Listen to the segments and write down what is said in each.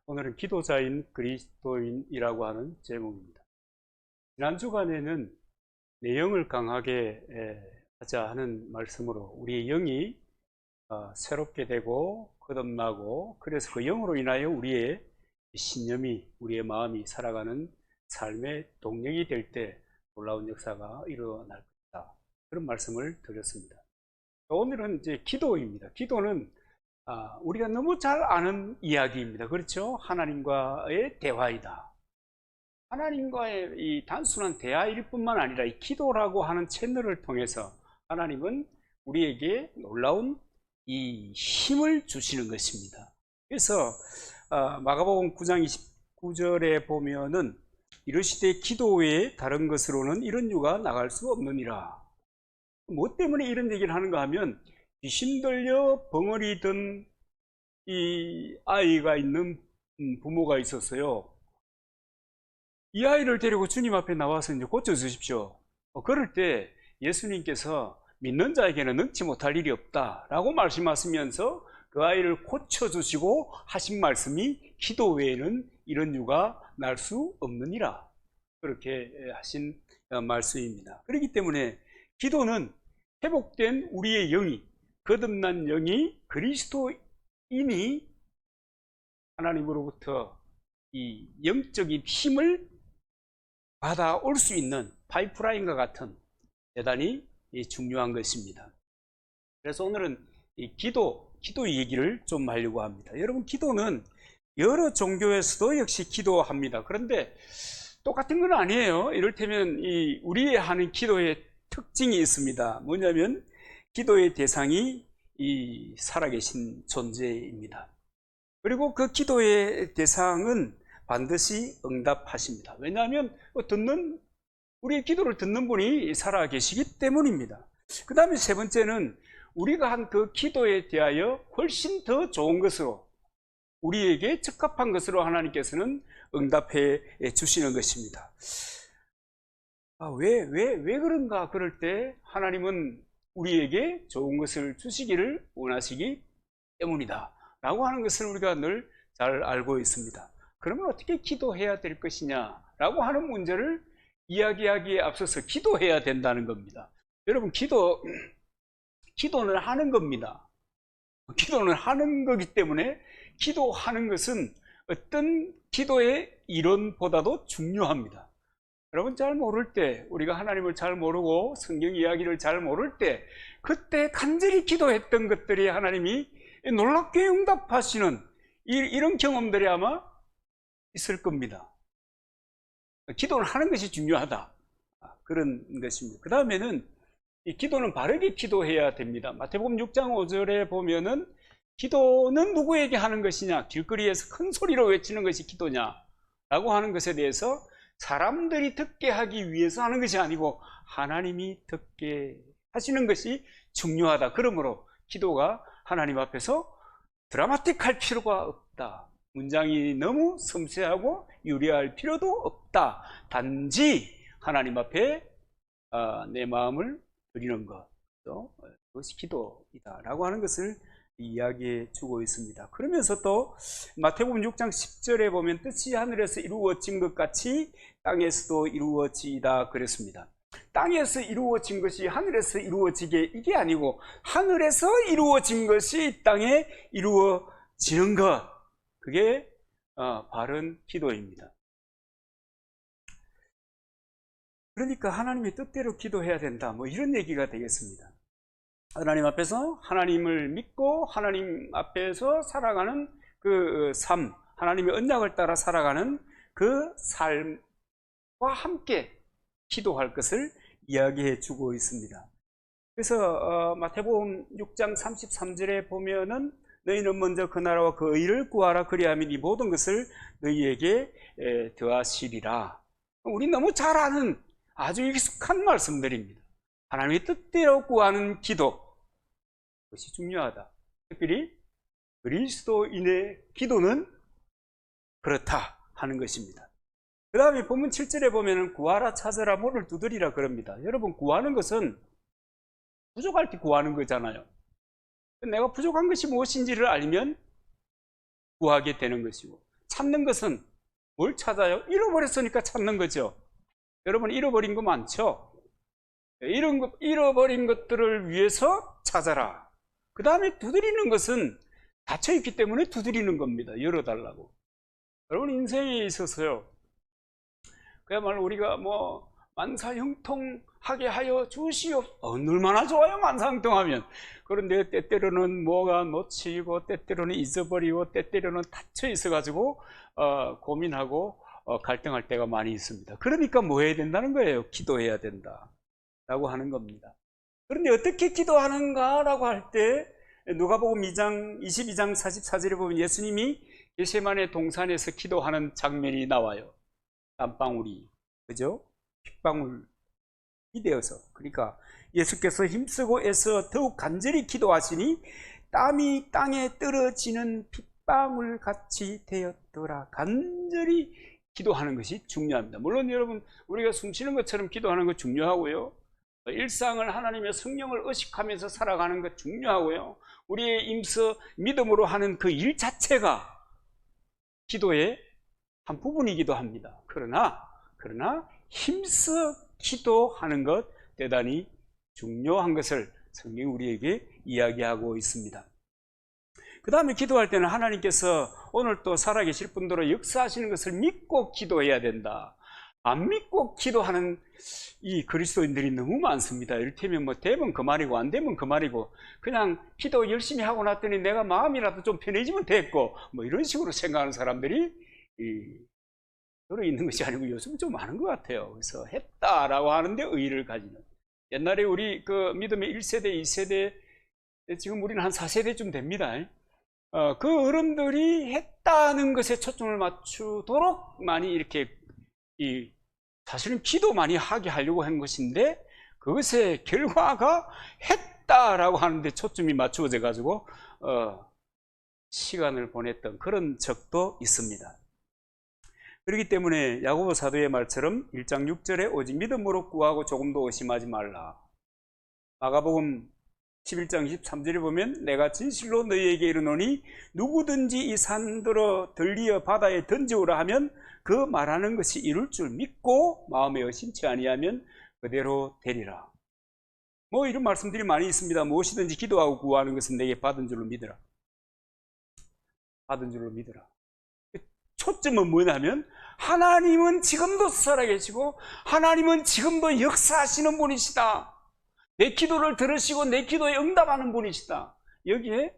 오늘은 기도자인 그리스도인이라고 하는 제목입니다. 지난 주간에는 내 영을 강하게 하자 하는 말씀으로 우리의 영이 새롭게 되고 거듭나고, 그래서 그 영으로 인하여 우리의 신념이, 우리의 마음이 살아가는 삶의 동력이 될 때 놀라운 역사가 일어날 것이다, 그런 말씀을 드렸습니다. 오늘은 이제 기도입니다. 기도는 우리가 너무 잘 아는 이야기입니다. 그렇죠? 하나님과의 대화이다. 하나님과의 이 단순한 대화일 뿐만 아니라 이 기도라고 하는 채널을 통해서 하나님은 우리에게 놀라운 이 힘을 주시는 것입니다. 그래서 마가복음 9장 29절에 보면은 이르시되 기도 외에 다른 것으로는 이런 유가 나갈 수 없느니라. 뭐 때문에 이런 얘기를 하는가 하면, 귀신 들려 벙어리 든 이 아이가 있는 부모가 있었어요. 이 아이를 데리고 주님 앞에 나와서 이제 고쳐주십시오. 그럴 때 예수님께서 믿는 자에게는 능치 못할 일이 없다라고 말씀하시면서 그 아이를 고쳐주시고 하신 말씀이 기도 외에는 이런 유가 날 수 없느니라, 그렇게 하신 말씀입니다. 그렇기 때문에 기도는 회복된 우리의 영이, 거듭난 영이 그리스도인이 하나님으로부터 이 영적인 힘을 받아올 수 있는 파이프라인과 같은 대단히 중요한 것입니다. 그래서 오늘은 이 기도 얘기를 좀 하려고 합니다. 여러분, 기도는 여러 종교에서도 역시 기도합니다. 그런데 똑같은 건 아니에요. 이를테면 우리의 하는 기도의 특징이 있습니다. 뭐냐면 기도의 대상이 이 살아계신 존재입니다. 그리고 그 기도의 대상은 반드시 응답하십니다. 왜냐하면 우리의 기도를 듣는 분이 살아계시기 때문입니다. 그 다음에 세 번째는 우리가 한 그 기도에 대하여 훨씬 더 좋은 것으로, 우리에게 적합한 것으로 하나님께서는 응답해 주시는 것입니다. 왜 그런가? 그럴 때 하나님은 우리에게 좋은 것을 주시기를 원하시기 때문이다 라고 하는 것을 우리가 늘 잘 알고 있습니다. 그러면 어떻게 기도해야 될 것이냐 라고 하는 문제를 이야기하기에 앞서서 기도해야 된다는 겁니다. 여러분, 기도는 하는 겁니다. 기도는 하는 거기 때문에 기도하는 것은 어떤 기도의 이론보다도 중요합니다. 여러분, 잘 모를 때, 우리가 하나님을 잘 모르고 성경 이야기를 잘 모를 때, 그때 간절히 기도했던 것들이 하나님이 놀랍게 응답하시는 이런 경험들이 아마 있을 겁니다. 기도를 하는 것이 중요하다, 그런 것입니다. 그 다음에는 이 기도는 바르게 기도해야 됩니다. 마태복음 6장 5절에 보면은 기도는 누구에게 하는 것이냐, 길거리에서 큰 소리로 외치는 것이 기도냐 라고 하는 것에 대해서 사람들이 듣게 하기 위해서 하는 것이 아니고 하나님이 듣게 하시는 것이 중요하다. 그러므로 기도가 하나님 앞에서 드라마틱할 필요가 없다. 문장이 너무 섬세하고 유리할 필요도 없다. 단지 하나님 앞에 내 마음을 드리는 것, 그것이 기도이다 라고 하는 것을 이야기해 주고 있습니다. 그러면서 또 마태복음 6장 10절에 보면 뜻이 하늘에서 이루어진 것 같이 땅에서도 이루어지다 그랬습니다. 땅에서 이루어진 것이 하늘에서 이루어지게, 이게 아니고 하늘에서 이루어진 것이 땅에 이루어지는 것, 그게 바른 기도입니다. 그러니까 하나님의 뜻대로 기도해야 된다, 뭐 이런 얘기가 되겠습니다. 하나님 앞에서 하나님을 믿고 하나님 앞에서 살아가는 그 삶, 하나님의 언약을 따라 살아가는 그 삶과 함께 기도할 것을 이야기해 주고 있습니다. 그래서 마태복음 6장 33절에 보면은 너희는 먼저 그 나라와 그 의를 구하라, 그리하면 이 모든 것을 너희에게 더하시리라. 우리 너무 잘 아는 아주 익숙한 말씀들입니다. 하나님의 뜻대로 구하는 기도, 그것이 중요하다. 특별히 그리스도인의 기도는 그렇다 하는 것입니다. 그 다음에 본문 7절에 보면 구하라, 찾으라, 문을 두드리라 그럽니다. 여러분, 구하는 것은 부족할 때 구하는 거잖아요. 내가 부족한 것이 무엇인지를 알면 구하게 되는 것이고, 찾는 것은 뭘 찾아요? 잃어버렸으니까 찾는 거죠. 여러분 잃어버린 거 많죠? 잃어버린 것들을 위해서 찾아라. 그 다음에 두드리는 것은 닫혀있기 때문에 두드리는 겁니다. 열어달라고. 여러분 인생에 있어서요, 그야말로 우리가 뭐 만사형통하게 하여 주시옵소서. 얼마나 좋아요, 만사형통하면. 그런데 때때로는 뭐가 놓치고 때때로는 잊어버리고 때때로는 닫혀 있어가지고 고민하고 갈등할 때가 많이 있습니다. 그러니까 뭐 해야 된다는 거예요? 기도해야 된다 라고 하는 겁니다. 그런데 어떻게 기도하는가 라고 할 때 누가복음 22장 44절에 보면 예수님이 겟세마네 동산에서 기도하는 장면이 나와요. 땀방울이, 그죠? 핏방울이 되어서. 그러니까 예수께서 힘쓰고 애써 더욱 간절히 기도하시니 땀이 땅에 떨어지는 핏방울 같이 되었더라. 간절히 기도하는 것이 중요합니다. 물론 여러분 우리가 숨쉬는 것처럼 기도하는 것 중요하고요, 일상을 하나님의 성령을 의식하면서 살아가는 것 중요하고요, 우리의 임서 믿음으로 하는 그 일 자체가 기도의 한 부분이기도 합니다. 그러나 힘써 기도하는 것 대단히 중요한 것을 성경이 우리에게 이야기하고 있습니다. 그 다음에 기도할 때는 하나님께서 오늘 또 살아계실 분들로 역사하시는 것을 믿고 기도해야 된다. 안 믿고 기도하는 이 그리스도인들이 너무 많습니다. 이를테면 뭐 되면 그 말이고 안 되면 그 말이고, 그냥 기도 열심히 하고 났더니 내가 마음이라도 좀 편해지면 됐고 뭐 이런 식으로 생각하는 사람들이 들어있는 것이 아니고 요즘 좀 많은 것 같아요. 그래서 했다라고 하는데 의의를 가지는. 옛날에 우리 그 믿음의 1세대, 2세대, 지금 우리는 한 4세대쯤 됩니다. 그 어른들이 했다는 것에 초점을 맞추도록 많이 이렇게 사실은 기도 많이 하게 하려고 한 것인데 그것의 결과가 했다라고 하는데 초점이 맞추어져 가지고 시간을 보냈던 그런 적도 있습니다. 그렇기 때문에 야고보 사도의 말처럼 1장 6절에 오직 믿음으로 구하고 조금도 의심하지 말라. 마가복음 11장 23절에 보면 내가 진실로 너희에게 이르노니 누구든지 이 산들어 들리어 바다에 던지오라 하면 그 말하는 것이 이룰 줄 믿고 마음에 의심치 아니하면 그대로 되리라. 뭐 이런 말씀들이 많이 있습니다. 무엇이든지 기도하고 구하는 것은 내게 받은 줄로 믿으라. 받은 줄로 믿으라. 초점은 뭐냐면 하나님은 지금도 살아계시고 하나님은 지금도 역사하시는 분이시다. 내 기도를 들으시고 내 기도에 응답하는 분이시다. 여기에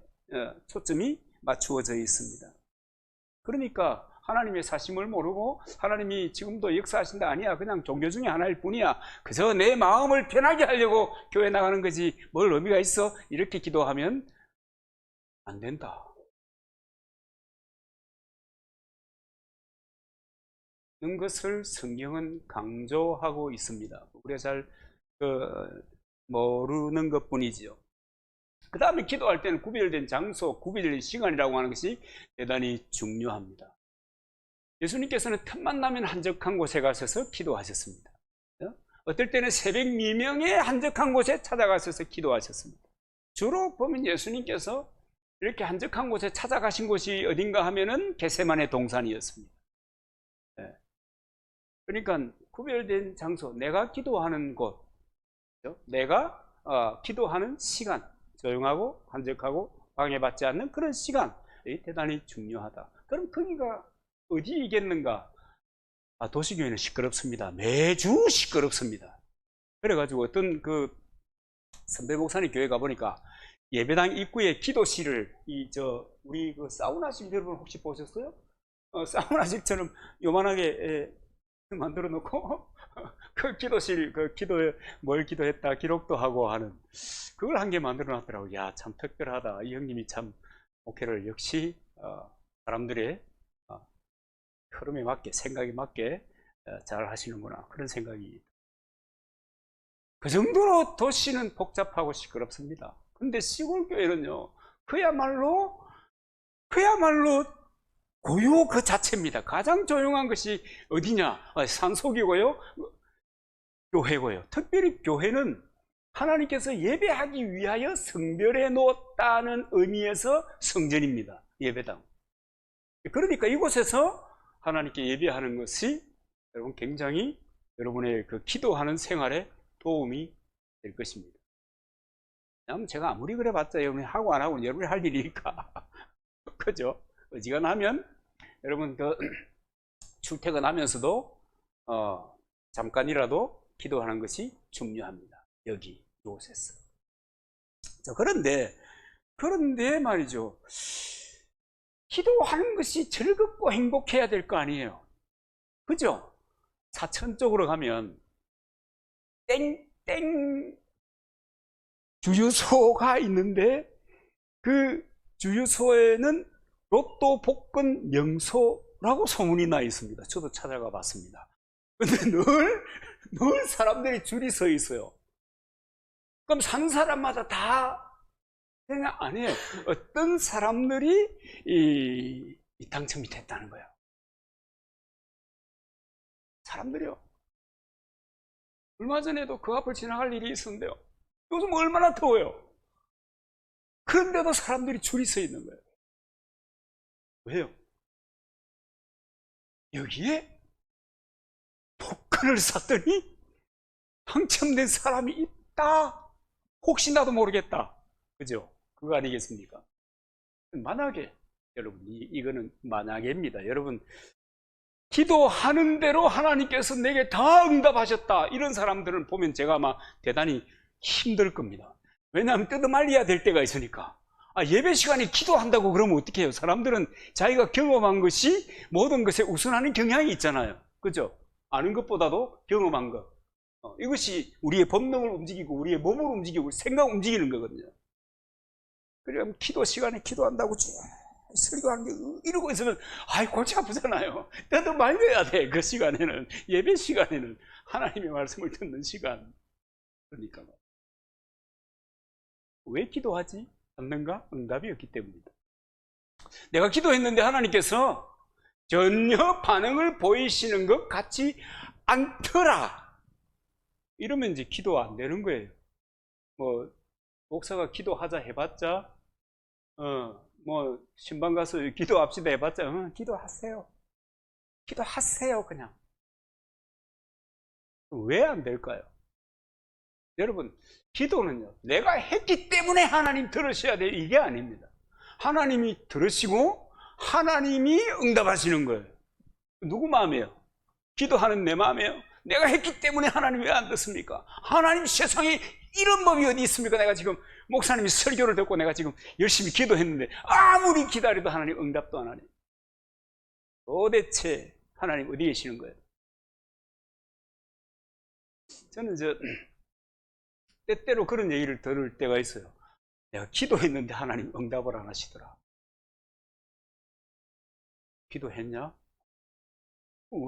초점이 맞추어져 있습니다. 그러니까 하나님의 사심을 모르고 하나님이 지금도 역사하신다, 아니야, 그냥 종교 중에 하나일 뿐이야, 그저 내 마음을 편하게 하려고 교회 나가는 거지 뭘 의미가 있어, 이렇게 기도하면 안 된다. 이런 것을 성경은 강조하고 있습니다. 우리가 잘 모르는 것 뿐이지요. 그 다음에 기도할 때는 구별된 장소, 구별된 시간이라고 하는 것이 대단히 중요합니다. 예수님께서는 틈만 나면 한적한 곳에 가셔서 기도하셨습니다. 어떨 때는 새벽 미명에 한적한 곳에 찾아가셔서 기도하셨습니다. 주로 보면 예수님께서 이렇게 한적한 곳에 찾아가신 곳이 어딘가 하면은 겟세마네 동산이었습니다. 그러니까 구별된 장소, 내가 기도하는 곳, 내가 기도하는 시간, 조용하고 한적하고 방해받지 않는 그런 시간이 대단히 중요하다. 그럼 거기가 어디이겠는가? 도시교회는 시끄럽습니다. 매주 시끄럽습니다. 그래가지고 어떤 그 선배 목사님 교회 가보니까 예배당 입구에 기도실을 우리 그 사우나실 여러분 혹시 보셨어요? 사우나실처럼 요만하게 만들어 놓고 그 기도실, 그 기도에 뭘 기도했다 기록도 하고 하는 그걸 한 개 만들어 놨더라고요. 야, 참 특별하다. 이 형님이 참 목회를 역시 사람들의 흐름에 맞게, 생각에 맞게 잘 하시는구나, 그런 생각이. 그 정도로 도시는 복잡하고 시끄럽습니다. 근데 시골 교회는요, 그야말로 고요 그 자체입니다. 가장 조용한 것이 어디냐? 산속이고요, 교회고요. 특별히 교회는 하나님께서 예배하기 위하여 성별해 놓았다는 의미에서 성전입니다. 예배당. 그러니까 이곳에서 하나님께 예배하는 것이 여러분 굉장히 여러분의 그 기도하는 생활에 도움이 될 것입니다. 왜냐하면 제가 아무리 그래봤자 여러분이 하고 안 하고 여러분이 할 일이니까. 그죠? 어지간하면 여러분 그 출퇴근하면서도 잠깐이라도 기도하는 것이 중요합니다. 여기 이곳에서. 그런데 말이죠. 기도하는 것이 즐겁고 행복해야 될 거 아니에요. 그죠? 사천쪽으로 가면 땡땡 주유소가 있는데 그 주유소에는 로또 복권 명소라고 소문이 나 있습니다. 저도 찾아가 봤습니다. 근데 늘 사람들이 줄이 서 있어요. 그럼 사는 사람마다 다 그냥 아니에요. 어떤 사람들이 이 당첨이 됐다는 거예요. 사람들이요. 얼마 전에도 그 앞을 지나갈 일이 있었는데요. 요즘 얼마나 더워요. 그런데도 사람들이 줄이 서 있는 거예요. 왜요? 여기에 복권을 샀더니 당첨된 사람이 있다. 혹시나도 모르겠다. 그죠? 그거 아니겠습니까? 만약에, 여러분, 이거는 만약에입니다. 여러분, 기도하는 대로 하나님께서 내게 다 응답하셨다. 이런 사람들은 보면 제가 아마 대단히 힘들 겁니다. 왜냐하면 뜯어말려야 될 때가 있으니까. 예배 시간에 기도한다고 그러면 어떻게 해요? 사람들은 자기가 경험한 것이 모든 것에 우선하는 경향이 있잖아요. 그죠? 아는 것보다도 경험한 것. 이것이 우리의 본능을 움직이고 우리의 몸을 움직이고 생각을 움직이는 거거든요. 그러면 기도 시간에 기도한다고 쭉 설교하는 게 이러고 있으면 골치 아프잖아요. 뜯어 말려야 돼. 그 시간에는, 예배 시간에는 하나님의 말씀을 듣는 시간. 그러니까 왜 기도하지 않는가? 응답이 없기 때문입니다. 내가 기도했는데 하나님께서 전혀 반응을 보이시는 것 같지 않더라. 이러면 이제 기도 안 되는 거예요. 뭐 목사가 기도하자 해봤자, 신방 가서 기도합시다 해봤자, 기도하세요. 기도하세요, 그냥. 왜 안 될까요? 여러분, 기도는요, 내가 했기 때문에 하나님 들으셔야 돼. 이게 아닙니다. 하나님이 들으시고, 하나님이 응답하시는 거예요. 누구 마음이에요? 기도하는 내 마음이에요? 내가 했기 때문에 하나님 왜 안 듣습니까? 하나님 세상에 이런 법이 어디 있습니까? 내가 지금 목사님이 설교를 듣고 내가 지금 열심히 기도했는데 아무리 기다려도 하나님 응답도 안 하네. 도대체 하나님 어디 계시는 거예요? 저는 때때로 그런 얘기를 들을 때가 있어요. 내가 기도했는데 하나님 응답을 안 하시더라. 기도했냐?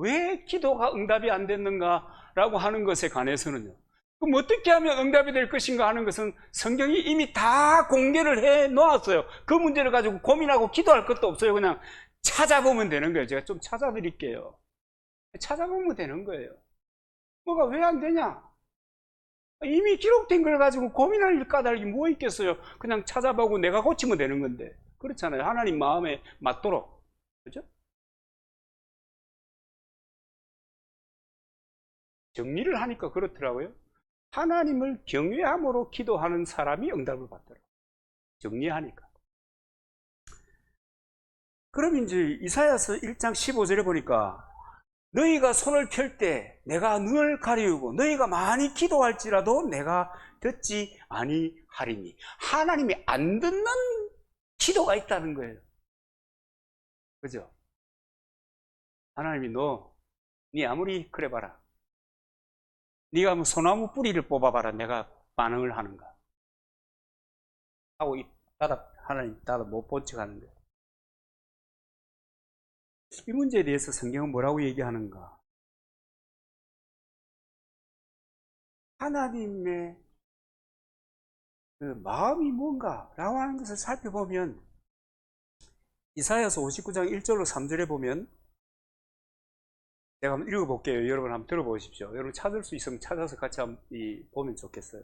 왜 기도가 응답이 안 됐는가라고 하는 것에 관해서는요, 그럼 어떻게 하면 응답이 될 것인가 하는 것은 성경이 이미 다 공개를 해 놓았어요. 그 문제를 가지고 고민하고 기도할 것도 없어요. 그냥 찾아보면 되는 거예요. 제가 좀 찾아드릴게요. 찾아보면 되는 거예요. 뭐가 왜 안 되냐? 이미 기록된 걸 가지고 고민할 까닭이 뭐 있겠어요? 그냥 찾아보고 내가 고치면 되는 건데. 그렇잖아요. 하나님 마음에 맞도록. 그죠? 정리를 하니까 그렇더라고요. 하나님을 경외함으로 기도하는 사람이 응답을 받더라고요. 정리하니까. 그럼 이제 이사야서 1장 15절에 보니까 너희가 손을 펼 때 내가 눈을 가리우고 너희가 많이 기도할지라도 내가 듣지 아니하리니. 하나님이 안 듣는 기도가 있다는 거예요. 그죠? 하나님이 네 아무리 그래 봐라. 네가 뭐 소나무 뿌리를 뽑아봐라. 내가 반응을 하는가? 하고 하나님 따라 못 본 척 하는 거예요. 이 문제에 대해서 성경은 뭐라고 얘기하는가? 하나님의 그 마음이 뭔가라고 하는 것을 살펴보면 이사야서 59장 1절로 3절에 보면, 제가 한번 읽어볼게요. 여러분 한번 들어보십시오. 여러분 찾을 수 있으면 찾아서 같이 한번 보면 좋겠어요.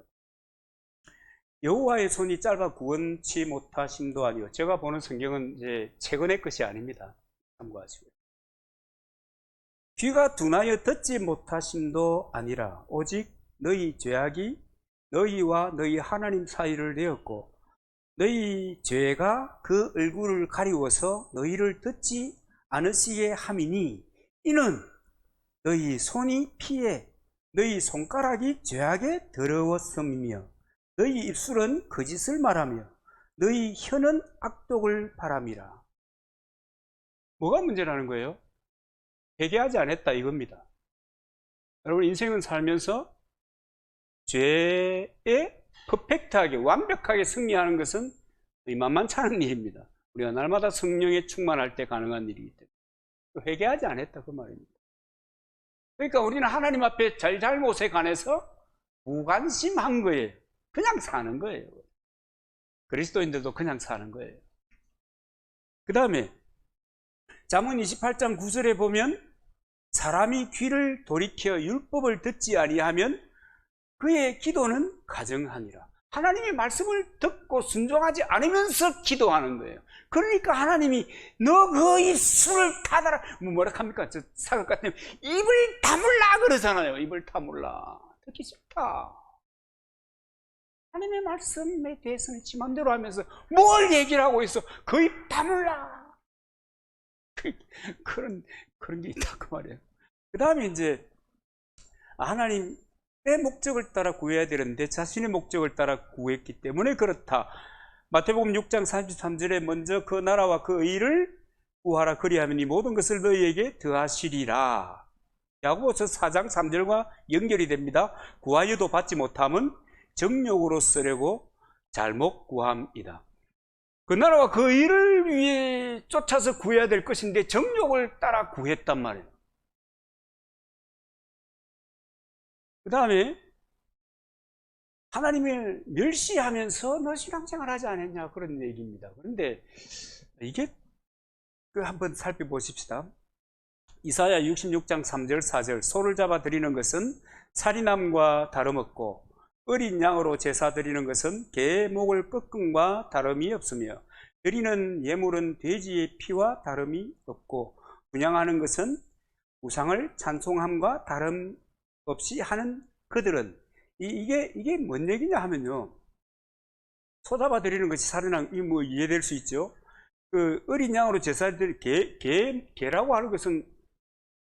여호와의 손이 짧아 구원치 못하심도 아니요. 제가 보는 성경은 이제 최근의 것이 아닙니다. 참고하시고요. 귀가 둔하여 듣지 못하심도 아니라 오직 너희 죄악이 너희와 너희 하나님 사이를 내었고 너희 죄가 그 얼굴을 가리워서 너희를 듣지 않으시게 함이니 이는 너희 손이 피해 너희 손가락이 죄악에 더러웠음이며 너희 입술은 거짓을 말하며 너희 혀는 악독을 바람이라. 뭐가 문제라는 거예요? 회개하지 않았다 이겁니다. 여러분 인생은 살면서 죄에 퍼펙트하게 완벽하게 승리하는 것은 만만치 않은 일입니다. 우리가 날마다 성령에 충만할 때 가능한 일이기 때문에 회개하지 않았다 그 말입니다. 그러니까 우리는 하나님 앞에 잘잘못에 관해서 무관심한 거예요. 그냥 사는 거예요. 그리스도인들도 그냥 사는 거예요. 그 다음에 잠언 28장 9절에 보면 사람이 귀를 돌이켜 율법을 듣지 아니하면 그의 기도는 가정하니라. 하나님의 말씀을 듣고 순종하지 않으면서 기도하는 거예요. 그러니까 하나님이 너 그 입술을 닫아라. 뭐라 합니까? 저 사극 같으면 입을 다물라 그러잖아요. 입을 다물라. 듣기 싫다. 하나님의 말씀에 대해서는 지 맘대로 하면서 뭘 얘기를 하고 있어? 그 입 다물라. 그런 게 있다 그 말이에요. 그 다음에 이제 하나님의 목적을 따라 구해야 되는데 자신의 목적을 따라 구했기 때문에 그렇다. 마태복음 6장 33절에 먼저 그 나라와 그 의를 구하라 그리하면 이 모든 것을 너희에게 더하시리라. 야고보서 4장 3절과 연결이 됩니다. 구하여도 받지 못함은 정욕으로 쓰려고 잘못 구함이다. 그 나라와 그 의를 위해 쫓아서 구해야 될 것인데 정욕을 따라 구했단 말이에요. 그 다음에 하나님을 멸시하면서 너 신앙생활 하지 않았냐 그런 얘기입니다. 그런데 이게 한번 살펴보십시다. 이사야 66장 3절 4절 소를 잡아 드리는 것은 살인함과 다름없고 어린 양으로 제사 드리는 것은 개의 목을 꺾음과 다름이 없으며 드리는 예물은 돼지의 피와 다름이 없고 분향하는 것은 우상을 찬송함과 다름없이 하는 그들은 이게 뭔 얘기냐 하면요, 소 잡아 드리는 것이 살인함 이 뭐 이해될 수 있죠. 그 어린 양으로 제사 드릴 개라고 하는 것은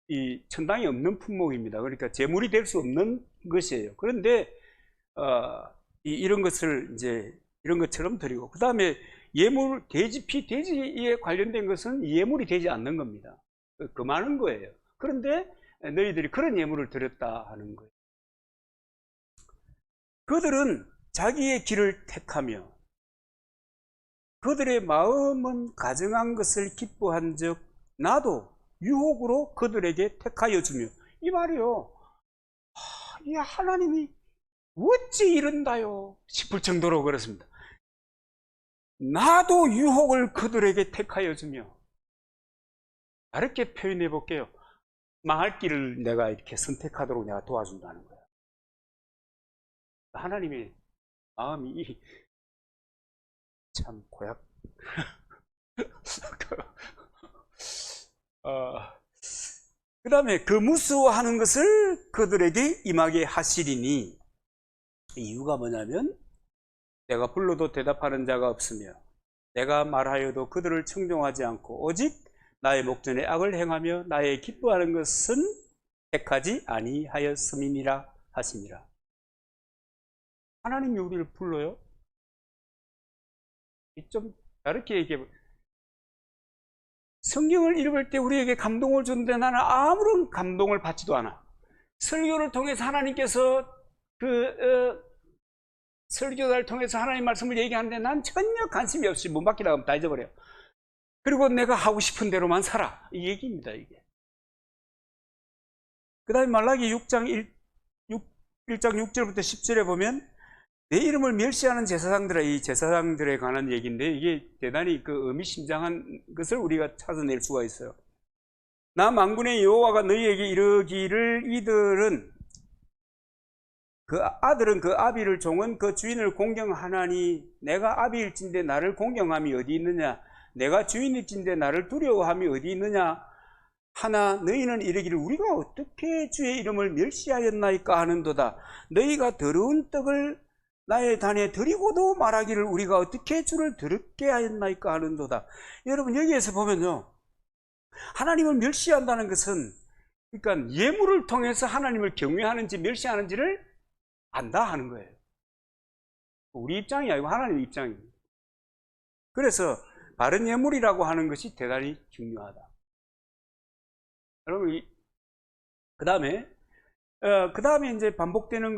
이 천당에 없는 품목입니다. 그러니까 제물이 될 수 없는 것이에요. 그런데 이런 것을 이제 이런 것처럼 드리고, 그 다음에 예물, 돼지에 관련된 것은 예물이 되지 않는 겁니다. 그 많은 거예요. 그런데 너희들이 그런 예물을 드렸다 하는 거예요. 그들은 자기의 길을 택하며 그들의 마음은 가증한 것을 기뻐한 적 나도 유혹으로 그들에게 택하여 주며. 이 말이요, 이 하나님이 어찌 이른다요 싶을 정도로 그렇습니다. 나도 유혹을 그들에게 택하여 주며. 다르게 표현해 볼게요. 망할 길을 내가 이렇게 선택하도록 내가 도와준다는 거예요. 하나님의 마음이 참 고약. 그 다음에 그 무서워하는 것을 그들에게 임하게 하시리니, 이유가 뭐냐면 내가 불러도 대답하는 자가 없으며 내가 말하여도 그들을 청종하지 않고 오직 나의 목전에 악을 행하며 나의 기뻐하는 것은 택하지 아니하였음이니라 하시니라. 하나님이 우리를 불러요? 좀 다르게 얘기해. 성경을 읽을 때 우리에게 감동을 주는데 나는 아무런 감동을 받지도 않아. 설교를 통해서 하나님께서 설교자를 통해서 하나님 말씀을 얘기하는데 난 전혀 관심이 없이 문 밖에 나가면 다 잊어버려요. 그리고 내가 하고 싶은 대로만 살아. 이 얘기입니다, 이게. 그 다음에 말라기 6장 6절부터 10절에 보면 내 이름을 멸시하는 제사장들의, 이 제사장들에 관한 얘기인데 이게 대단히 그 의미심장한 것을 우리가 찾아낼 수가 있어요. 나 만군의 여호와가 너희에게 이르기를 이들은 그 아들은 그 아비를 종은 그 주인을 공경하나니 내가 아비일진데 나를 공경함이 어디 있느냐. 내가 주인일진데 나를 두려워함이 어디 있느냐 하나 너희는 이르기를 우리가 어떻게 주의 이름을 멸시하였나이까 하는도다. 너희가 더러운 떡을 나의 단에 드리고도 말하기를 우리가 어떻게 주를 더럽게 하였나이까 하는도다. 여러분 여기에서 보면요, 하나님을 멸시한다는 것은 그러니까 예물을 통해서 하나님을 경외하는지 멸시하는지를 안다 하는 거예요. 우리 입장이 아니고 하나님 입장입니다. 그래서 바른 예물이라고 하는 것이 대단히 중요하다. 여러분, 그 다음에 이제 반복되는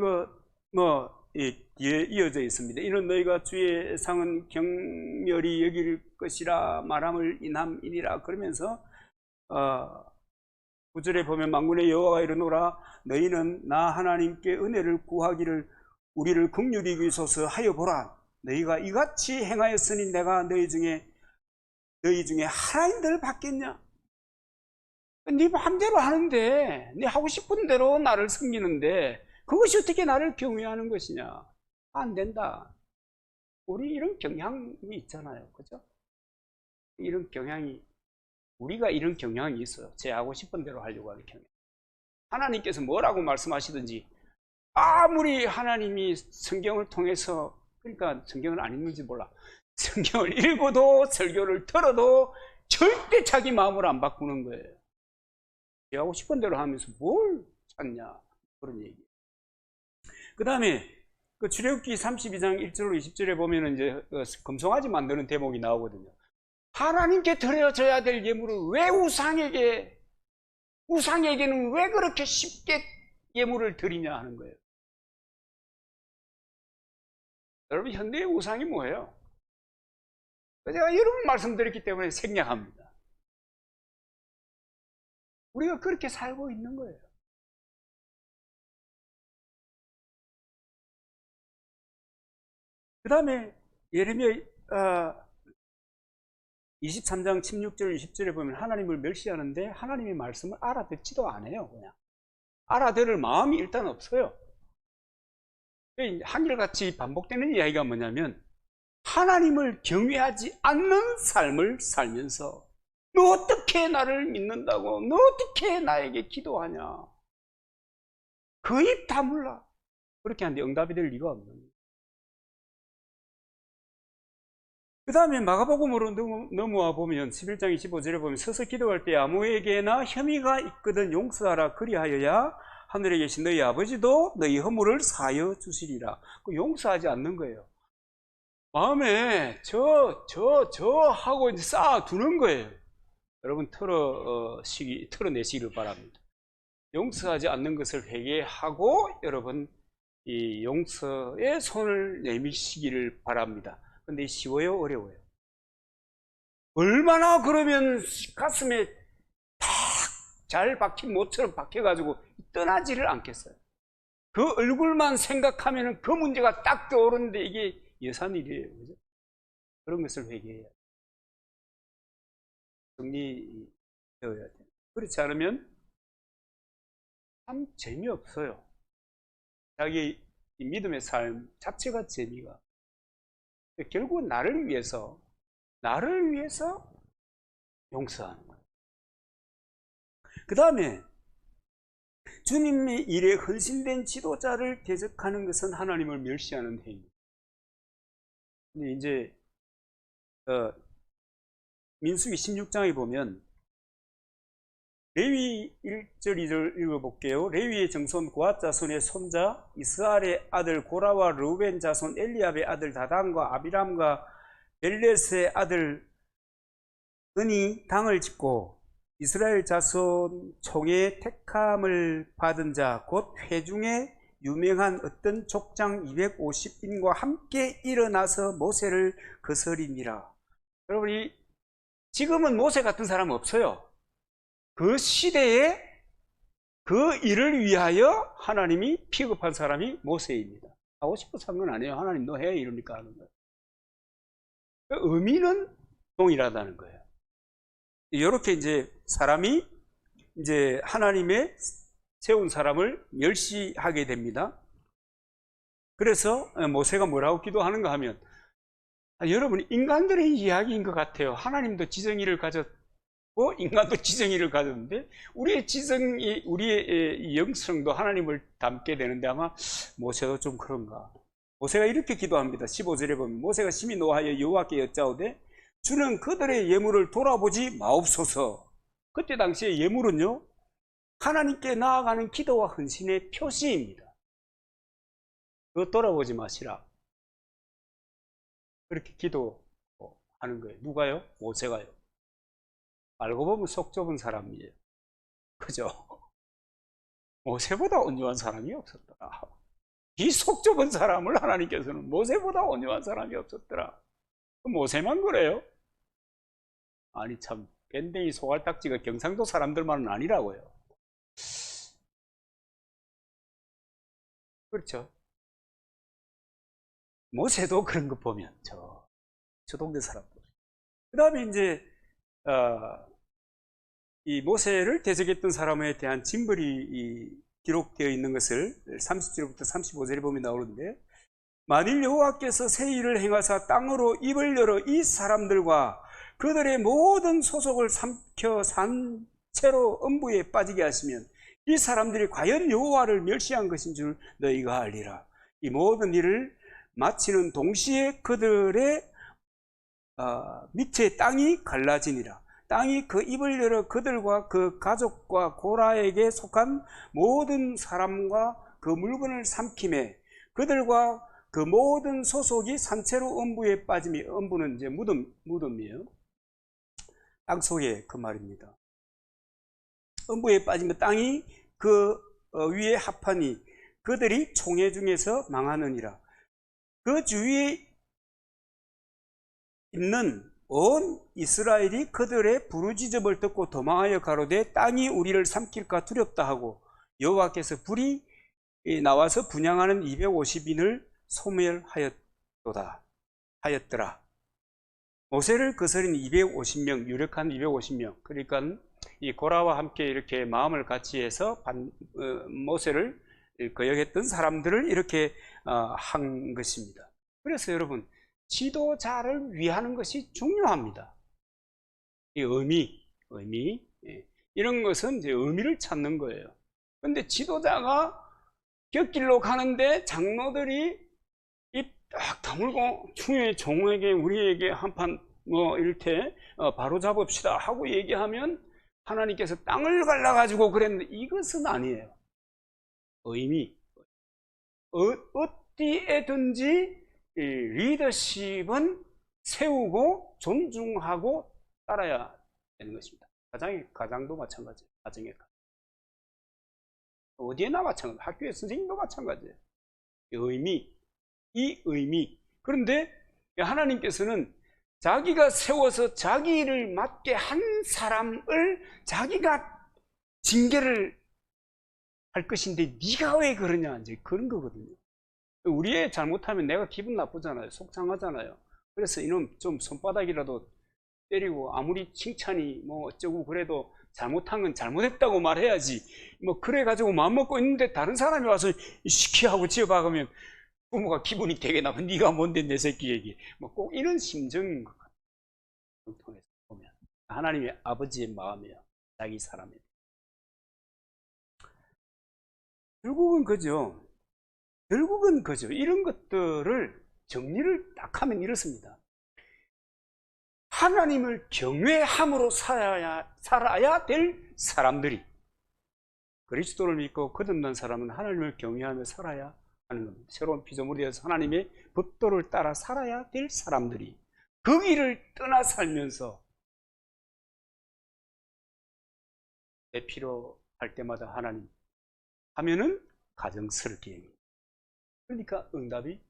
뒤에 이어져 있습니다. 이는 너희가 주의 상은 경멸히 여길 것이라 말함을 인함이니라. 그러면서 9절에 보면 만군의 여호와가 이르노라 너희는 나 하나님께 은혜를 구하기를 우리를 긍휼히 여기소서 하여 보라. 너희가 이같이 행하였으니 내가 너희 중에 하나님들 받겠냐? 네 마음대로 하는데 네 하고 싶은 대로 나를 섬기는데 그것이 어떻게 나를 경외하는 것이냐? 안 된다. 우리 이런 경향이 있잖아요. 그죠? 이런 경향이 우리가 이런 경향이 있어요. 제 하고 싶은 대로 하려고 하는 경향. 하나님께서 뭐라고 말씀하시든지 아무리 하나님이 성경을 통해서 그러니까 성경을 안 읽는지 몰라. 성경을 읽어도 설교를 들어도 절대 자기 마음을 안 바꾸는 거예요. 제 하고 싶은 대로 하면서 뭘 찾냐 그런 얘기. 그 다음에 그 출애굽기 32장 1절로 20절에 보면은 이제 금송아지 만드는 대목이 나오거든요. 하나님께 드려져야 될 예물을 왜 우상에게는 왜 그렇게 쉽게 예물을 드리냐 하는 거예요. 여러분, 현대의 우상이 뭐예요? 제가 여러 번 말씀드렸기 때문에 생략합니다. 우리가 그렇게 살고 있는 거예요. 그 다음에 예레미야 23장 16절 20절에 보면 하나님을 멸시하는데 하나님의 말씀을 알아듣지도 않아요. 그냥 알아들을 마음이 일단 없어요. 한결같이 반복되는 이야기가 뭐냐면 하나님을 경외하지 않는 삶을 살면서 너 어떻게 나를 믿는다고? 너 어떻게 나에게 기도하냐? 그 입 다물라. 그렇게 하는데 응답이 될 리가 없는 거예요. 그 다음에 마가복음으로 넘어와 보면 11장 25절에 보면 서서 기도할 때 아무에게나 혐의가 있거든 용서하라. 그리하여야 하늘에 계신 너희 아버지도 너희 허물을 사하여 주시리라. 용서하지 않는 거예요. 마음에 저 하고 이제 쌓아두는 거예요. 여러분 털어내시기를 바랍니다. 용서하지 않는 것을 회개하고 여러분 이 용서에 손을 내미시기를 바랍니다. 근데 쉬워요? 어려워요? 얼마나 그러면 가슴에 탁 잘 박힌 못처럼 박혀가지고 떠나지를 않겠어요? 그 얼굴만 생각하면 그 문제가 딱 떠오르는데 이게 예산일이에요. 그죠? 그런 것을 회개해야 돼요. 정리되어야 돼요. 그렇지 않으면 참 재미없어요. 자기 믿음의 삶 자체가 재미가. 결국은 나를 위해서 용서하는 거예요. 그 다음에 주님의 일에 헌신된 지도자를 대적하는 것은 하나님을 멸시하는 행위입니다. 근데 이제 민수기 16장에 보면 레위 1절 2절 읽어볼게요. 레위의 정손 고앗 자손의 손자 이스라엘의 아들 고라와 르우벤 자손 엘리압의 아들 다단과 아비람과 벨렛의 아들 은이 당을 짓고 이스라엘 자손 총의 택함을 받은 자 곧 회중에 유명한 어떤 족장 250인과 함께 일어나서 모세를 거스리니라. 여러분, 지금은 모세 같은 사람 없어요. 그 시대에 그 일을 위하여 하나님이 픽업한 사람이 모세입니다. 하고 싶어서 한 건 아니에요. 하나님 너 해 이러니까 하는 거예요. 그 의미는 동일하다는 거예요. 이렇게 이제 사람이 이제 하나님의 세운 사람을 멸시하게 됩니다. 그래서 모세가 뭐라고 기도하는가 하면 여러분, 인간들의 이야기인 것 같아요. 하나님도 지정의를 가졌고 인간도 지정의를 가졌는데 우리의 지정이, 우리의 영성도 하나님을 닮게 되는데 아마 모세도 좀 그런가. 모세가 이렇게 기도합니다. 15절에 보면 모세가 심히 노하여 여호와께 여짜오되 주는 그들의 예물을 돌아보지 마옵소서. 그때 당시에 예물은요, 하나님께 나아가는 기도와 헌신의 표시입니다. 그거 돌아보지 마시라. 그렇게 기도하는 거예요. 누가요? 모세가요. 알고 보면 속 좁은 사람이에요. 그죠? 모세보다 온유한 사람이 없었더라. 이 속 좁은 사람을 하나님께서는 모세보다 온유한 사람이 없었더라. 모세만 그래요? 아니 참, 밴댕이 소갈딱지가 경상도 사람들만은 아니라고요. 그렇죠? 모세도 그런 거 보면 저 동네 사람들. 그 다음에 이제 이 모세를 대적했던 사람에 대한 징벌이 기록되어 있는 것을 30절부터 35절에 보면 나오는데, 만일 여호와께서 새 일을 행하사 땅으로 입을 열어 이 사람들과 그들의 모든 소속을 삼켜 산채로 음부에 빠지게 하시면 이 사람들이 과연 여호와를 멸시한 것인 줄 너희가 알리라. 이 모든 일을 마치는 동시에 그들의 밑에 땅이 갈라지니라. 땅이 그 입을 열어 그들과 그 가족과 고라에게 속한 모든 사람과 그 물건을 삼킴에 그들과 그 모든 소속이 산채로 음부에 빠짐이, 음부는 이제 무덤이에요. 땅 속에 그 말입니다. 음부에 빠지면 땅이 그 위에 합하니 그들이 총회 중에서 망하느니라. 그 주위에 있는 온 이스라엘이 그들의 부르짖음을 듣고 도망하여 가로되 땅이 우리를 삼킬까 두렵다 하고 여호와께서 불이 나와서 분향하는 250인을 소멸하였더라. 모세를 거스린 250명, 유력한 250명, 그러니까 이 고라와 함께 이렇게 마음을 같이 해서 모세를 거역했던 사람들을 이렇게 한 것입니다. 그래서 여러분, 지도자를 위하는 것이 중요합니다. 이 의미, 이런 것은 이제 의미를 찾는 거예요. 그런데 지도자가 곁길로 가는데 장로들이 입 딱 다물고 충의 종에게 우리에게 한판 이렇게 바로 잡읍시다 하고 얘기하면 하나님께서 땅을 갈라가지고 그랬는데 이것은 아니에요. 의미, 어디에든지 리더십은 세우고 존중하고 따라야 되는 것입니다. 가장도 마찬가지예요. 가정의 어디에나 마찬가지예요. 학교의 선생님도 마찬가지예요. 이 의미. 그런데 하나님께서는 자기가 세워서 자기를 맡게 한 사람을 자기가 징계를 할 것인데 네가 왜 그러냐, 이제 그런 거거든요. 우리 애 잘못하면 내가 기분 나쁘잖아요. 속상하잖아요. 그래서 이놈 좀 손바닥이라도 때리고 아무리 칭찬이 뭐 어쩌고 그래도 잘못한 건 잘못했다고 말해야지. 뭐 그래가지고 마음먹고 있는데 다른 사람이 와서 시키하고 지어박으면 부모가 기분이 되게 나빠. 네가 뭔데 내 새끼 얘기. 뭐 꼭 이런 심정인 것 같아요. 통해서 보면 하나님의 아버지의 마음이에요. 자기 사람에. 결국은 그죠. 이런 것들을 정리를 딱 하면 이렇습니다. 하나님을 경외함으로 살아야 될 사람들이, 그리스도를 믿고 거듭난 사람은 하나님을 경외하며 살아야 하는 겁니다. 새로운 피조물이어서 하나님의 법도를 따라 살아야 될 사람들이 그 길을 떠나 살면서 내 필요할 때마다 하나님 하면은 가정스럽게, 그러니까 응답이.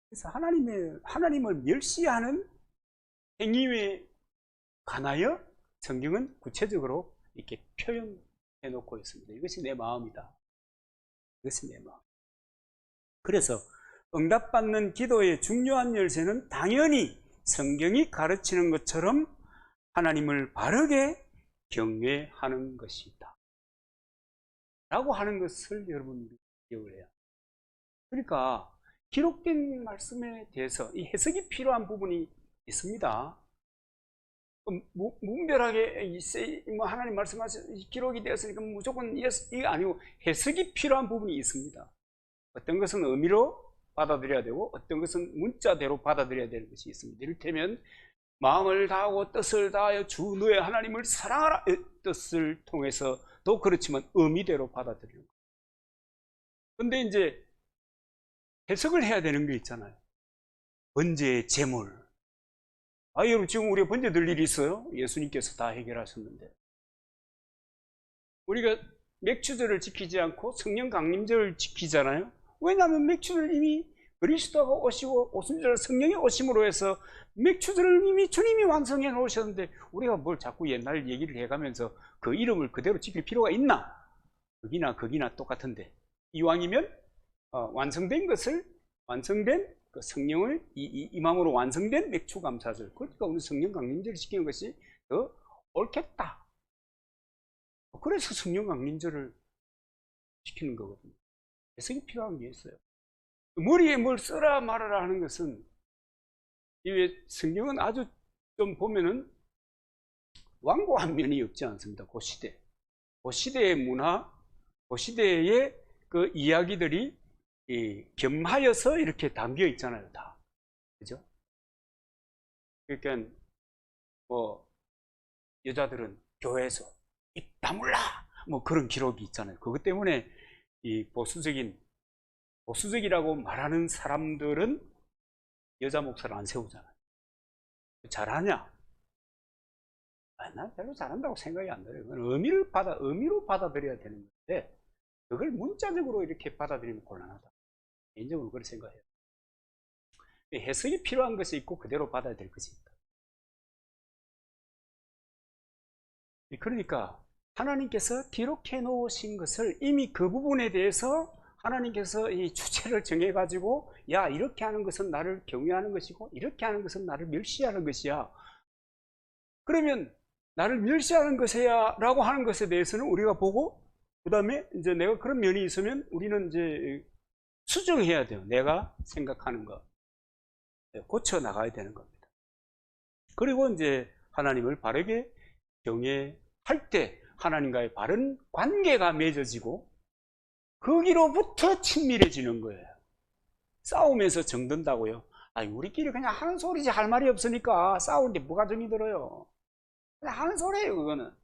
그래서 하나님을 멸시하는 행위에 관하여 성경은 구체적으로 이렇게 표현해 놓고 있습니다. 이것이 내 마음이다. 이것이 내 마음. 그래서 응답받는 기도의 중요한 열쇠는 당연히 성경이 가르치는 것처럼 하나님을 바르게 경외하는 것이다 라고 하는 것을 여러분 기억을 해야 합니다. 그러니까 기록된 말씀에 대해서 이 해석이 필요한 부분이 있습니다. 무분별하게 뭐 하나님 말씀하신 기록이 되었으니까 무조건 이게 아니고 해석이 필요한 부분이 있습니다. 어떤 것은 의미로 받아들여야 되고 어떤 것은 문자대로 받아들여야 되는 것이 있습니다. 이를테면 마음을 다하고 뜻을 다하여 주 너의 하나님을 사랑하라 뜻을 통해서도 그렇지만 의미대로 받아들이는 거예요. 근데 이제 해석을 해야 되는 게 있잖아요. 번제의 제물. 여러분 지금 우리가 번제 들 일이 있어요? 예수님께서 다 해결하셨는데. 우리가 맥주절을 지키지 않고 성령 강림절을 지키잖아요. 왜냐하면 맥주절 이미 그리스도가 오시고 오순절 성령이 오심으로 해서 맥주절을 이미 주님이 완성해 놓으셨는데 우리가 뭘 자꾸 옛날 얘기를 해가면서 그 이름을 그대로 지킬 필요가 있나? 거기나 똑같은데 이왕이면 완성된 것을 완성된 그 성령을 임함으로 완성된 맥주 감사절, 그러니까 오늘 성령 강림절을 지키는 것이 더 옳겠다. 그래서 성령 강림절을 지키는 거거든요. 해석이 필요한 게 있어요. 머리에 뭘 써라 말아라 하는 것은 이 성경은 아주 좀 보면은 완고한 면이 없지 않습니다. 그 시대, 그 시대의 문화, 그 시대의 그 이야기들이 겸하여서 이렇게 담겨 있잖아요, 다. 그죠? 그러니까 뭐 여자들은 교회에서 입 다물라 뭐 그런 기록이 있잖아요. 그것 때문에 이 보수적이라고 말하는 사람들은 여자 목사를 안 세우잖아요. 잘하냐? 난 별로 잘한다고 생각이 안 들어요. 의미로 받아들여야 되는 건데, 그걸 문자적으로 이렇게 받아들이면 곤란하다. 개인적으로 그렇게 생각해요. 해석이 필요한 것이 있고, 그대로 받아야 될 것이 있다. 그러니까, 하나님께서 기록해 놓으신 것을 이미 그 부분에 대해서 하나님께서 이 주체를 정해가지고, 야, 이렇게 하는 것은 나를 경외하는 것이고, 이렇게 하는 것은 나를 멸시하는 것이야. 그러면, 나를 멸시하는 것이야 라고 하는 것에 대해서는 우리가 보고, 그 다음에 이제 내가 그런 면이 있으면 우리는 이제 수정해야 돼요. 내가 생각하는 거. 고쳐 나가야 되는 겁니다. 그리고 이제 하나님을 바르게 경외할 때 하나님과의 바른 관계가 맺어지고 거기로부터 친밀해지는 거예요. 싸우면서 정든다고요? 우리끼리 그냥 하는 소리지 할 말이 없으니까 싸우는데 뭐가 정이 들어요? 그냥 하는 소리예요, 그거는.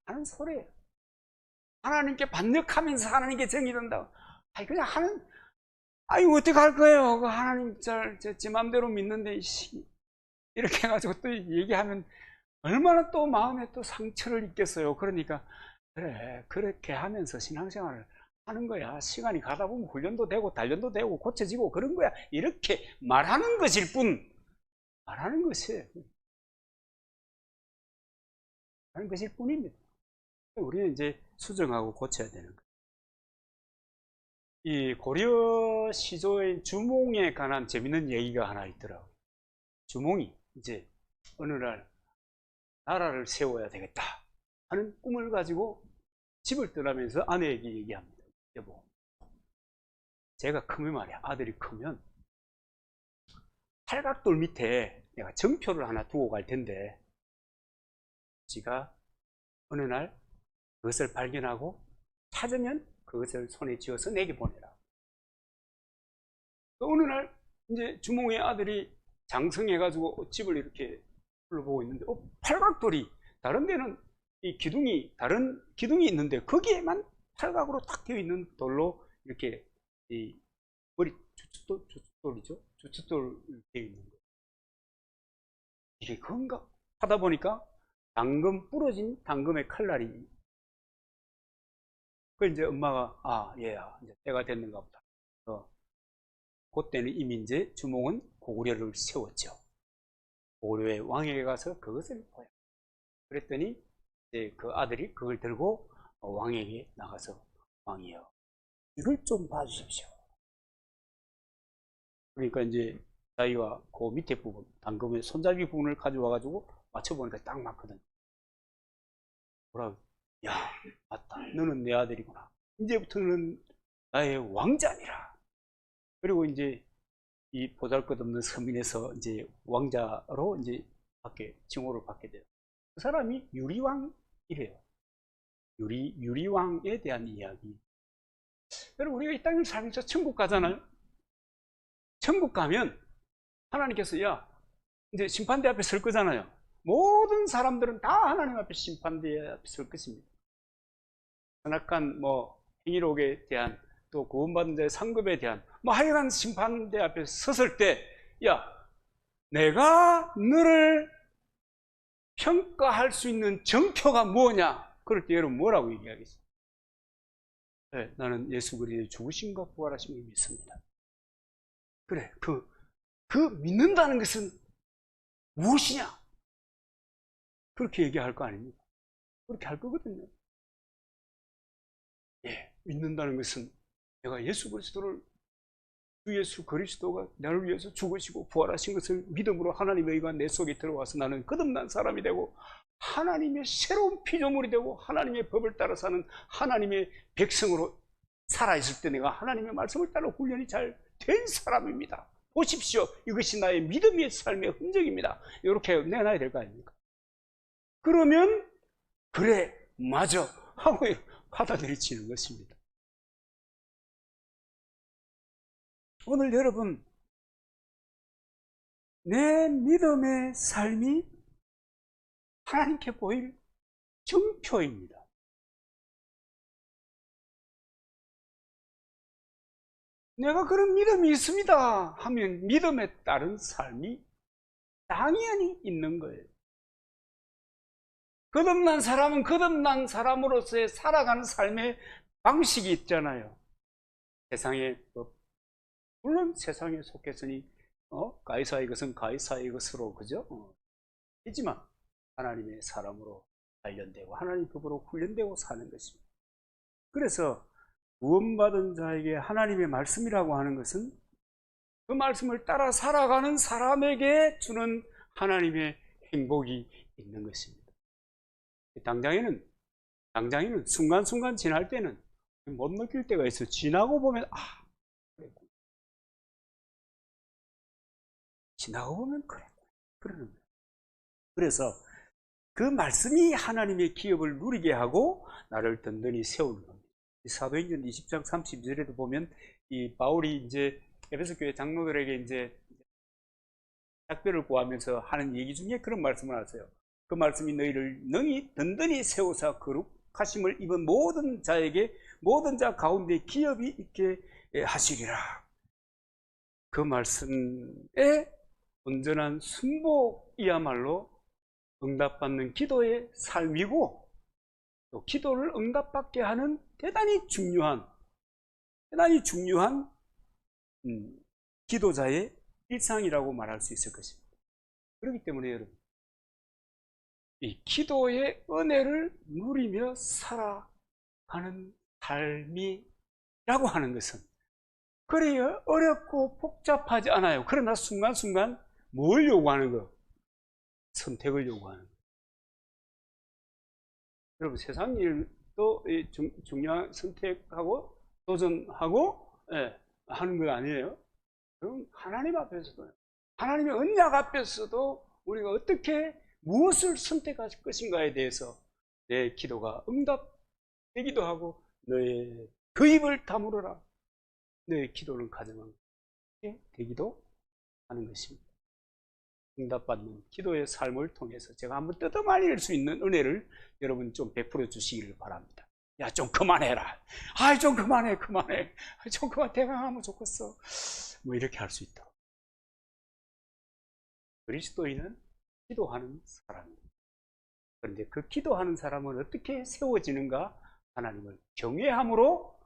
하는 소리예요. 하나님께 반역하면서 하나님께 정이 든다고. 그냥 어떻게 할 거예요? 하나님 제 맘대로 믿는데, 이렇게 해가지고 또 얘기하면 얼마나 또 마음에 또 상처를 입겠어요. 그러니까, 그래, 그렇게 하면서 신앙생활을 하는 거야. 시간이 가다 보면 훈련도 되고, 단련도 되고, 고쳐지고 그런 거야. 이렇게 말하는 것일 뿐, 말하는 것이에요. 하는 것일 뿐입니다. 우리는 이제 수정하고 고쳐야 되는 거예요. 이 고려 시조의 주몽에 관한 재밌는 얘기가 하나 있더라고요. 주몽이 이제 어느 날 나라를 세워야 되겠다 하는 꿈을 가지고 집을 떠나면서 아내에게 얘기합니다. 여보, 제가 크면 말이야, 아들이 크면 팔각돌 밑에 내가 정표를 하나 두고 갈 텐데 지가 어느 날 그것을 발견하고 찾으면 그것을 손에 쥐어서 내게 보내라. 어느 날 이제 주몽의 아들이 장성해가지고 집을 이렇게 둘러보고 있는데 팔각돌이 다른 데는 이 다른 기둥이 있는데 거기에만 팔각으로 딱 되어 있는 돌로 이렇게 이 머리 주춧돌이죠. 주춧돌 되어 있는 거예요. 이게 그건가 하다 보니까 부러진 당금의 칼날이. 그 이제 엄마가 얘야 이제 때가 됐는가 보다. 그때는 이미 이제 주몽은 고구려를 세웠죠. 고구려의 왕에게 가서 그것을 보여. 그랬더니 이제 그 아들이 그걸 들고 왕에게 나가서 왕이여, 이걸 좀 봐주십시오. 그러니까 이제 자기가 그 밑에 부분, 당금의 손잡이 부분을 가져와가지고 맞춰보니까 딱 맞거든. 뭐라고? 야, 맞다. 너는 내 아들이구나. 이제부터는 나의 왕자니라. 그리고 이제 이 보잘것없는 서민에서 이제 왕자로 이제 칭호를 받게 돼요. 그 사람이 유리왕이래요. 유리왕에 대한 이야기. 여러분, 우리가 이 땅을 살면서 천국 가잖아요. 천국 가면 하나님께서 이제 심판대 앞에 설 거잖아요. 모든 사람들은 다 하나님 앞에 심판대 앞에 설 것입니다. 선악한 행위록에 대한, 또 구원받은 자의 상급에 대한 하여간 심판대 앞에 섰을 때, 내가 너를 평가할 수 있는 정표가 뭐냐? 그럴 때 여러분 뭐라고 얘기하겠어요? 네, 나는 예수 그리스도의 죽으심과 부활하심을 믿습니다. 그래, 그 믿는다는 것은 무엇이냐? 그렇게 얘기할 거 아닙니까? 그렇게 할 거거든요. 믿는다는 것은 내가 예수 그리스도를, 주 예수 그리스도가 나를 위해서 죽으시고 부활하신 것을 믿음으로 하나님의 의가 내 속에 들어와서 나는 거듭난 사람이 되고 하나님의 새로운 피조물이 되고 하나님의 법을 따라 사는 하나님의 백성으로 살아있을 때 내가 하나님의 말씀을 따라 훈련이 잘 된 사람입니다. 보십시오. 이것이 나의 믿음의 삶의 흔적입니다. 이렇게 내놔야 될 거 아닙니까? 그러면 그래, 맞아 하고 받아들이치는 것입니다. 오늘 여러분, 내 믿음의 삶이 하나님께 보일 정표입니다. 내가 그런 믿음이 있습니다 하면 믿음에 따른 삶이 당연히 있는 거예요. 거듭난 사람은 거듭난 사람으로서의 살아가는 삶의 방식이 있잖아요. 세상의 법, 물론 세상에 속했으니 가이사의 것은 가이사의 것으로, 그죠? 있지만 하나님의 사람으로 단련되고 하나님 법으로 훈련되고 사는 것입니다. 그래서 구원받은 자에게 하나님의 말씀이라고 하는 것은 그 말씀을 따라 살아가는 사람에게 주는 하나님의 행복이 있는 것입니다. 당장에는 순간순간 지날 때는 못 느낄 때가 있어요. 지나고 보면 그랬구나. 지나고 보면 그랬구나. 그러는 거예요. 그래서 그 말씀이 하나님의 기업을 누리게 하고 나를 든든히 세우는 겁니다. 사도행전 20장 32절에도 보면 이 바울이 이제 에베소 교회 장로들에게 이제 작별을 구하면서 하는 얘기 중에 그런 말씀을 하세요. 그 말씀이 너희를 능히 든든히 세우사 거룩하심을 입은 모든 자에게 모든 자 가운데 기업이 있게 하시리라. 그 말씀에 온전한 순복이야말로 응답받는 기도의 삶이고, 또 기도를 응답받게 하는 대단히 중요한 기도자의 일상이라고 말할 수 있을 것입니다. 그렇기 때문에 여러분, 이 기도의 은혜를 누리며 살아가는 삶이라고 하는 것은 그리 어렵고 복잡하지 않아요. 그러나 순간순간 뭘 요구하는 거? 선택을 요구하는 거. 여러분, 세상 일도 중요한 선택하고 도전하고 하는 거 아니에요? 그럼 하나님 앞에서도, 하나님의 언약 앞에서도 우리가 어떻게 무엇을 선택할 것인가에 대해서 내 기도가 응답되기도 하고, 너의 그 입을 다물어라, 너의 기도는 가정한 게 되기도 하는 것입니다. 응답받는 기도의 삶을 통해서 제가 한번 뜯어말릴 수 있는 은혜를 여러분 좀 베풀어 주시기를 바랍니다. 야, 좀 그만해라. 좀 그만해. 좀 그만, 대강하면 좋겠어. 이렇게 할 수 있도록. 그리스도인은 기도하는 사람입니다. 그런데 그 기도하는 사람은 어떻게 세워지는가? 하나님을 경외함으로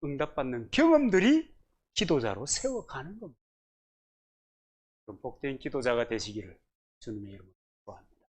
응답받는 경험들이 기도자로 세워가는 겁니다. 복된 기도자가 되시기를 주님의 이름으로 축원합니다.